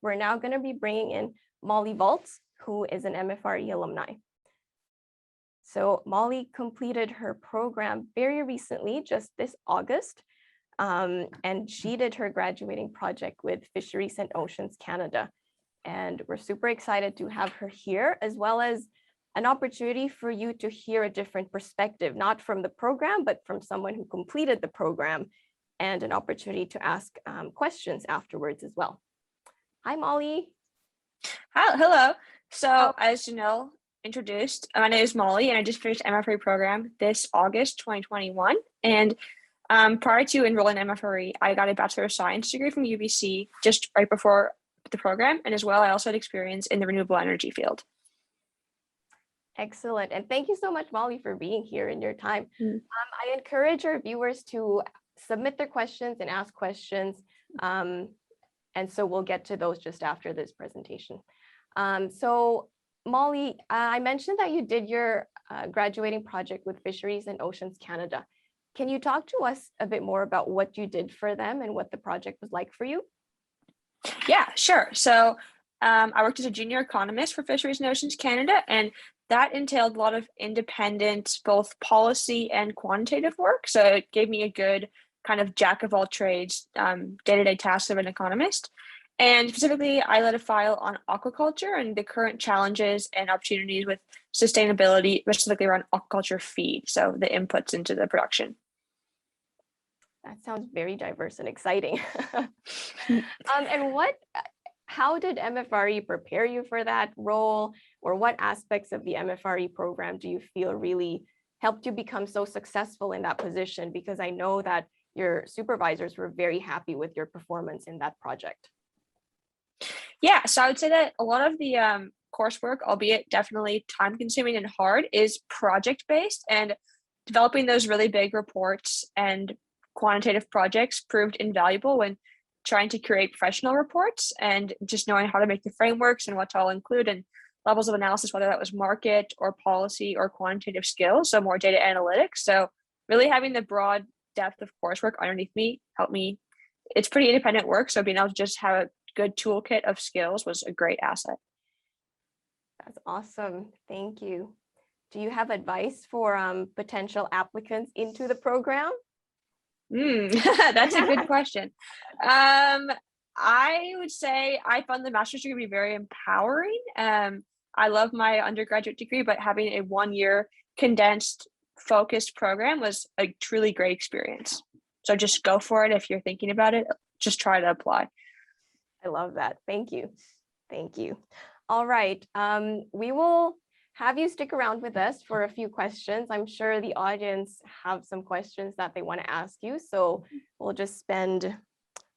we're now going to be bringing in Molly Voltz, who is an MFRE alumni. So Molly completed her program very recently, just this August, and she did her graduating project with Fisheries and Oceans Canada. And we're super excited to have her here, as well as an opportunity for you to hear a different perspective, not from the program, but from someone who completed the program, and an opportunity to ask questions afterwards as well. Hi, Molly. Hi, hello. So as Janelle introduced, my name is Molly, and I just finished MFRE program this August 2021. And prior to enrolling in MFRE, I got a Bachelor of Science degree from UBC just right before the program. And as well, I also had experience in the renewable energy field. Excellent. And thank you so much, Molly, for being here in your time. I encourage our viewers to submit their questions and ask questions. And so we'll get to those just after this presentation. So Molly, I mentioned that you did your graduating project with Fisheries and Oceans Canada. Can you talk to us a bit more about what you did for them and what the project was like for you? Yeah, sure. So I worked as a junior economist for Fisheries and Oceans Canada, and that entailed a lot of independent, both policy and quantitative work. So it gave me a good kind of jack of all trades, day-to-day tasks of an economist. And specifically, I led a file on aquaculture and the current challenges and opportunities with sustainability, specifically around aquaculture feed, so the inputs into the production. That sounds very diverse and exciting. And how did MFRE prepare you for that role, or what aspects of the MFRE program do you feel really helped you become so successful in that position? Because I know that your supervisors were very happy with your performance in that project. Yeah, so I would say that a lot of the coursework, albeit definitely time consuming and hard, is project based, and developing those really big reports and quantitative projects proved invaluable when trying to create professional reports, and just knowing how to make the frameworks and what to all include and levels of analysis, whether that was market or policy or quantitative skills, so more data analytics. So really having the broad depth of coursework underneath me helped me. It's pretty independent work, so being able to just have a good toolkit of skills was a great asset. That's awesome. Thank you. Do you have advice for potential applicants into the program? That's a good question. I would say I found the master's degree to be very empowering. I love my undergraduate degree, but having a 1-year condensed, focused program was a truly great experience. So just go for it. If you're thinking about it, just try to apply. I love that. Thank you. Thank you. All right. We will have you stick around with us for a few questions. I'm sure the audience have some questions that they want to ask you. So we'll just spend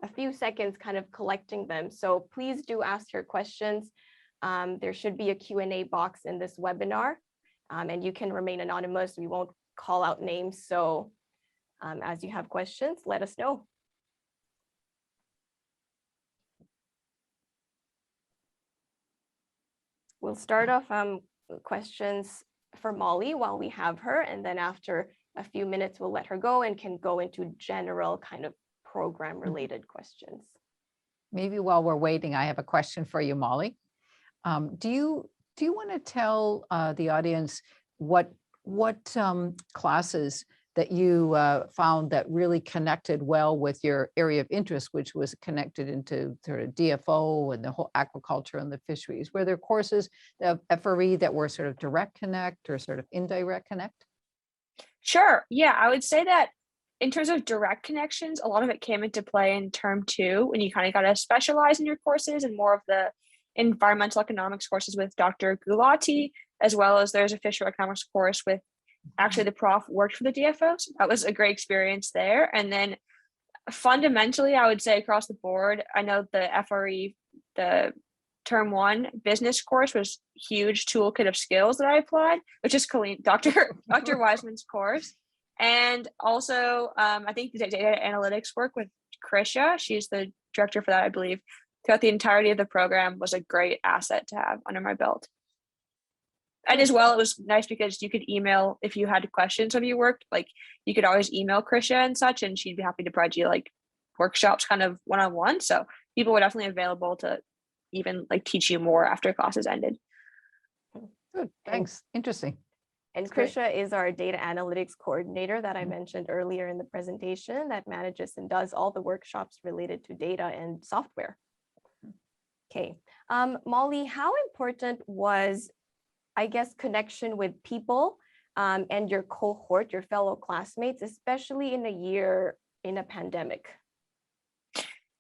a few seconds kind of collecting them. So please do ask your questions. There should be a Q&A box in this webinar, and you can remain anonymous. We won't call out names. So as you have questions, let us know. We'll start off questions for Molly while we have her, and then after a few minutes we'll let her go and can go into general kind of program related questions. Maybe while we're waiting, I have a question for you, Molly. Do you want to tell the audience what classes that you found that really connected well with your area of interest, which was connected into sort of DFO and the whole aquaculture and the fisheries? Were there courses of FRE that were sort of direct connect or sort of indirect connect? Sure. Yeah, I would say that in terms of direct connections, a lot of it came into play in term 2 when you kind of got to specialize in your courses, and more of the environmental economics courses with Dr. Gulati, as well as there's a fishery economics course with actually the prof worked for the DFO. So that was a great experience there. And then fundamentally, I would say across the board, I know the FRE, the term 1 business course was huge toolkit of skills that I applied, which is Colleen, Dr. Wiseman's course. And also, I think the data analytics work with Krisha, she's the director for that, I believe, throughout the entirety of the program was a great asset to have under my belt. And as well, it was nice because you could email if you had questions of your work, like you could always email Krisha and such, and she'd be happy to provide you like workshops kind of one-on-one. So people were definitely available to even like teach you more after classes ended. Good, thanks. Interesting. And That's great. Krisha is our data analytics coordinator that I mentioned earlier in the presentation that manages and does all the workshops related to data and software. Okay, Molly, how important was, I guess, connection with people and your cohort, your fellow classmates, especially in a year in a pandemic?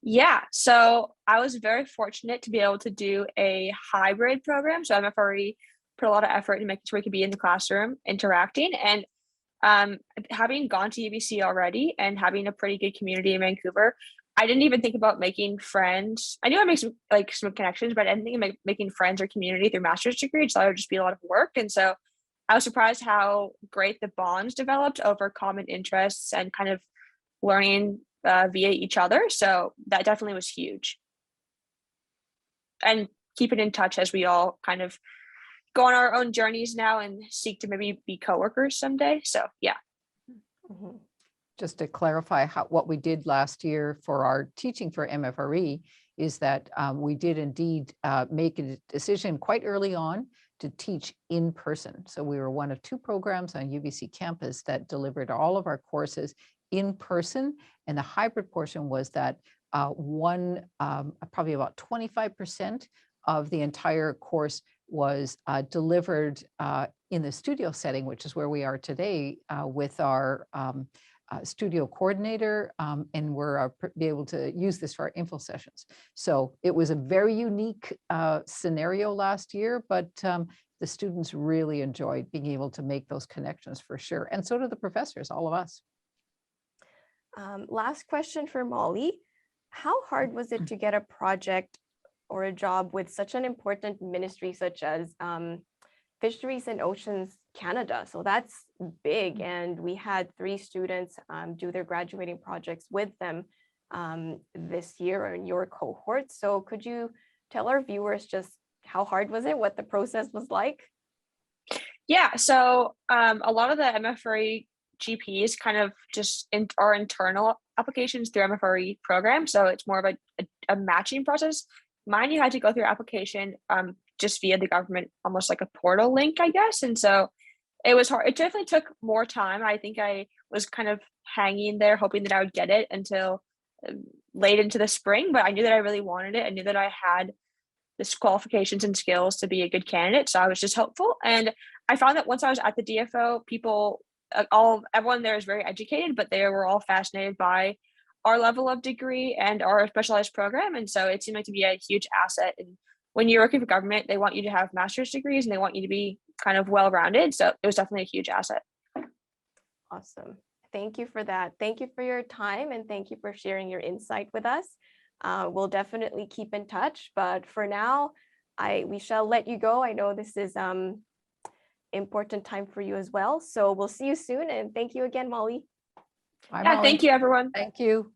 Yeah, so I was very fortunate to be able to do a hybrid program. So MFRE put a lot of effort in making sure we could be in the classroom interacting. And having gone to UBC already and having a pretty good community in Vancouver, I didn't even think about making friends. I knew I'd make some connections, but I didn't think of making friends or community through master's degree. So it would just be a lot of work. And so I was surprised how great the bonds developed over common interests and kind of learning via each other. So that definitely was huge. And keeping in touch as we all kind of go on our own journeys now and seek to maybe be coworkers someday. So yeah. Mm-hmm. Just to clarify what we did last year for our teaching for MFRE is that we did indeed make a decision quite early on to teach in person. So we were one of 2 programs on UBC campus that delivered all of our courses in person. And the hybrid portion was that probably about 25% of the entire course was delivered in the studio setting, which is where we are today with our studio coordinator, and we're be able to use this for our info sessions. So it was a very unique scenario last year, but the students really enjoyed being able to make those connections for sure. And so do the professors, all of us. Last question for Molly. How hard was it to get a project or a job with such an important ministry such as Fisheries and Oceans Canada? So that's big. And we had 3 students do their graduating projects with them this year in your cohort. So could you tell our viewers just how hard was it, what the process was like? Yeah, so a lot of the MFRE GPs kind of just are internal applications through MFRE program. So it's more of a matching process. Mine, you had to go through application just via the government, almost like a portal link, I guess. And so it was hard. It definitely took more time. I think I was kind of hanging there, hoping that I would get it until late into the spring, but I knew that I really wanted it. I knew that I had the qualifications and skills to be a good candidate. So I was just hopeful. And I found that once I was at the DFO, everyone there is very educated, but they were all fascinated by our level of degree and our specialized program. And so it seemed like to be a huge asset. And when you're working for government, they want you to have master's degrees and they want you to be kind of well-rounded. So it was definitely a huge asset. Awesome. Thank you for that. Thank you for your time and thank you for sharing your insight with us. We'll definitely keep in touch, but for now, we shall let you go. I know this is important time for you as well. So we'll see you soon. And thank you again, Molly. Bye, Yeah, Molly. thank you, everyone. Thank you.